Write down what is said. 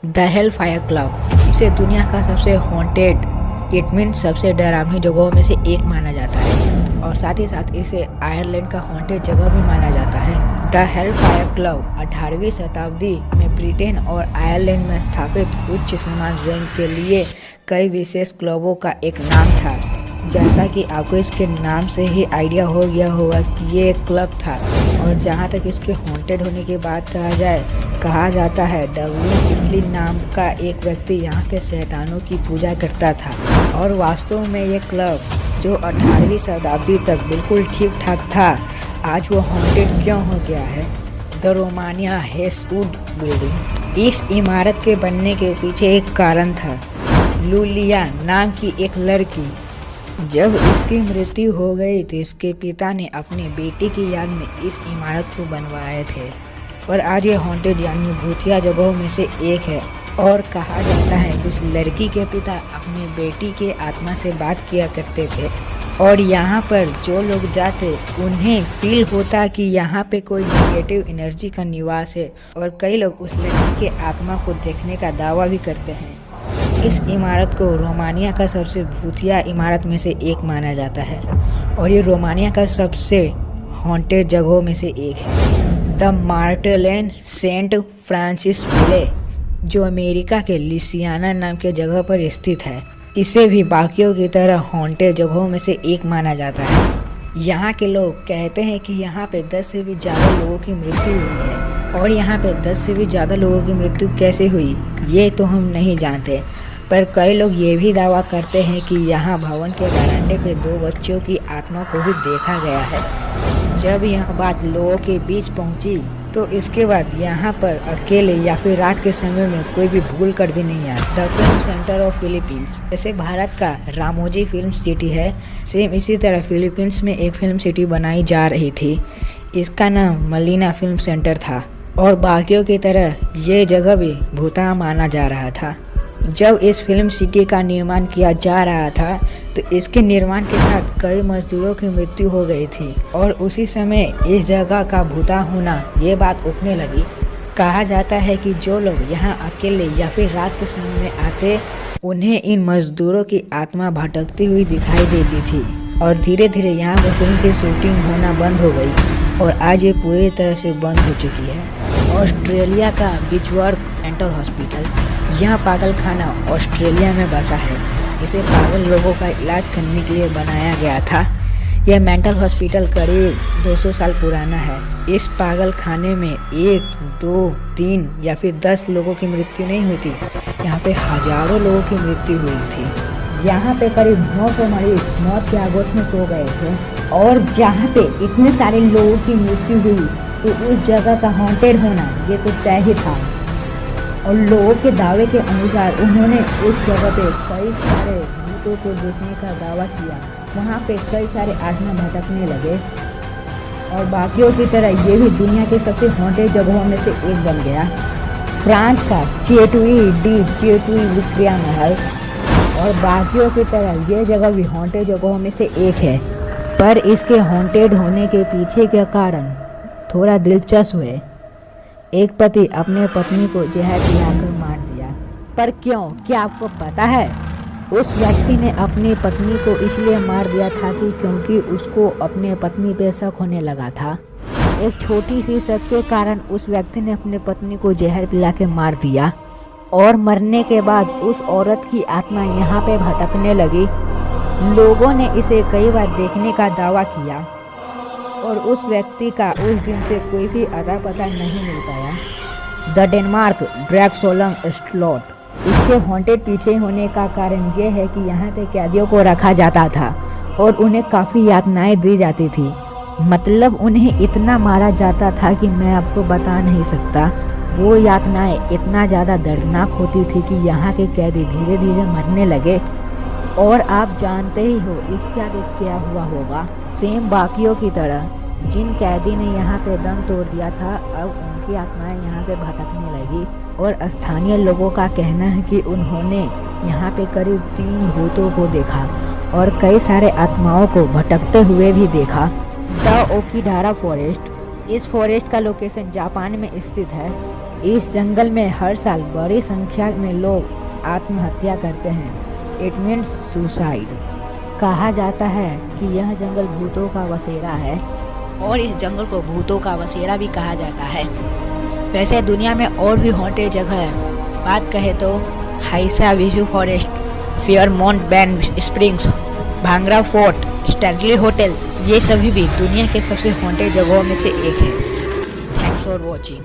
The hell fire club इसे दुनिया का सबसे हॉन्टेड इट मीन सबसे डरावनी जगहों में से एक माना जाता है और साथ ही साथ इसे आयरलैंड का हॉन्टेड जगह भी माना जाता है। द हेल फायर क्लब 18वीं शताब्दी में ब्रिटेन और आयरलैंड में स्थापित उच्च समाज रैंक के लिए कई विशेष क्लबों का एक नाम था। जैसा कि आपको इसके नाम से ही आइडिया हो गया होगा कि ये एक क्लब था और जहाँ तक इसके हॉन्टेड होने की बात कहा जाता है डब्ल्यू इटली नाम का एक व्यक्ति यहाँ के शैतानों की पूजा करता था और वास्तव में ये क्लब जो 18वीं शताब्दी तक बिल्कुल ठीक ठाक था आज वो हॉन्टेड क्यों हो गया है। द रोमानिया हेस्टवुड बिल्डिंग, इस इमारत के बनने के पीछे एक कारण था। लूलिया नाम की एक लड़की, जब इसकी मृत्यु हो गई तो इसके पिता ने अपनी बेटी की याद में इस इमारत को बनवाए थे और आज ये हॉन्टेड यानी भूतिया जगहों में से एक है। और कहा जाता है कि उस लड़की के पिता अपनी बेटी के आत्मा से बात किया करते थे और यहाँ पर जो लोग जाते उन्हें फील होता कि यहाँ पे कोई नेगेटिव एनर्जी का निवास है और कई लोग उस लड़की के आत्मा को देखने का दावा भी करते हैं। इस इमारत को रोमानिया का सबसे भूतिया इमारत में से एक माना जाता है और ये रोमानिया का सबसे हॉन्टेड जगहों में से एक है। द मार्टेलेन सेंट फ्रांसिस विले जो अमेरिका के लिसियाना नाम के जगह पर स्थित है, इसे भी बाकियों की तरह हॉन्टेड जगहों में से एक माना जाता है। यहाँ के लोग कहते हैं कि यहाँ पे 10 से भी ज़्यादा लोगों की मृत्यु हुई है और यहाँ पे 10 से भी ज़्यादा लोगों की मृत्यु कैसे हुई ये तो हम नहीं जानते, पर कई लोग ये भी दावा करते हैं कि यहाँ भवन के बरामदे पे 2 बच्चों की आत्मा को भी देखा गया है। जब यह बात लोगों के बीच पहुँची तो इसके बाद यहाँ पर अकेले या फिर रात के समय में कोई भी भूल कर भी नहीं आया। The film centre of Philippines, जैसे भारत का रामोजी फिल्म सिटी है, सेम इसी तरह फिलीपींस में एक फिल्म सिटी बनाई जा रही थी। इसका नाम मलीना फिल्म सेंटर था और बाकियों की तरह ये जगह भी भूता माना जा रहा था। जब इस फिल्म सिटी का निर्माण किया जा रहा था तो इसके निर्माण के साथ कई मजदूरों की मृत्यु हो गई थी और उसी समय इस जगह का भूता होना ये बात उठने लगी। कहा जाता है कि जो लोग यहाँ अकेले या फिर रात के समय में आते उन्हें इन मजदूरों की आत्मा भटकती हुई दिखाई देती थी और धीरे धीरे यहाँ पर फिल्म की शूटिंग होना बंद हो गई और आज ये पूरी तरह से बंद हो चुकी है। ऑस्ट्रेलिया का बीचवर्थ मेंटल हॉस्पिटल, यह पागल खाना ऑस्ट्रेलिया में बसा है। इसे पागल लोगों का इलाज करने के लिए बनाया गया था। यह मेंटल हॉस्पिटल करीब 200 साल पुराना है। इस पागल खाने में 1, 2, 3 या फिर 10 लोगों की मृत्यु नहीं हुई थी, यहाँ पे हजारों लोगों की मृत्यु हुई थी। यहाँ पे करीब 900 मरीज मौत के आगोश में सो गए थे और जहाँ पे इतने सारे लोगों की मृत्यु हुई तो उस जगह का हॉन्टेड होना ये तो तय ही था। और लोगों के दावे के अनुसार उन्होंने उस जगह पे कई सारे भूतों को देखने का दावा किया। वहाँ पे कई सारे आत्मा भटकने लगे और बाकियों की तरह ये भी दुनिया के सबसे हॉन्टेड जगहों में से एक बन गया। फ्रांस का चेटुई विक्टोरिया महल और बाकियों की तरह ये जगह भी हॉन्टेड जगहों में से एक है, पर इसके हॉन्टेड होने के पीछे के कारण थोड़ा दिलचस्प है। एक पति अपने पत्नी को जहर पिलाकर मार दिया, पर क्यों, क्या आपको पता है? उस व्यक्ति ने अपनी पत्नी को इसलिए मार दिया था कि क्योंकि उसको अपने पत्नी पे शक होने लगा था। एक छोटी सी शक के कारण उस व्यक्ति ने अपनी पत्नी को जहर पिला के मार दिया और मरने के बाद उस औरत की आत्मा यहाँ पे भटकने लगी। लोगों ने इसे कई बार देखने का दावा किया और उस व्यक्ति का उस दिन से कोई भी अता पता नहीं मिल पाया। द डेनमार्क ड्रैक्सोलम स्लॉट, इसके हॉन्टेड पीछे होने का कारण ये है कि यहाँ पे कैदियों को रखा जाता था और उन्हें काफ़ी यातनाएं दी जाती थी। मतलब उन्हें इतना मारा जाता था कि मैं आपको बता नहीं सकता। वो यातनाएं इतना ज़्यादा दर्दनाक होती थी कि यहाँ के कैदी धीरे धीरे मरने लगे और आप जानते ही हो इसके आगे क्या हुआ होगा। सेम बाकियों की तरह जिन कैदी ने यहाँ पे दम तोड़ दिया था, अब उनकी आत्माएं यहाँ पे भटकने लगी और स्थानीय लोगों का कहना है कि उन्होंने यहाँ पे करीब 3 भूतों को देखा और कई सारे आत्माओं को भटकते हुए भी देखा। द ओकिडारा फॉरेस्ट, इस फॉरेस्ट का लोकेशन जापान में स्थित है। इस जंगल में हर साल बड़ी संख्या में लोग आत्महत्या करते हैं। It means suicide. कहा जाता है कि यह जंगल भूतों का बसेरा है और इस जंगल को भूतों का बसेरा भी कहा जाता है। वैसे दुनिया में और भी हॉन्टेड जगह है। बात कहे तो हाइसा विजू forest, Fairmont Banff Springs, Bhangarh fort, Stanley hotel, ये सभी भी दुनिया के सबसे हॉन्टेड जगहों में से एक है। Thanks for watching.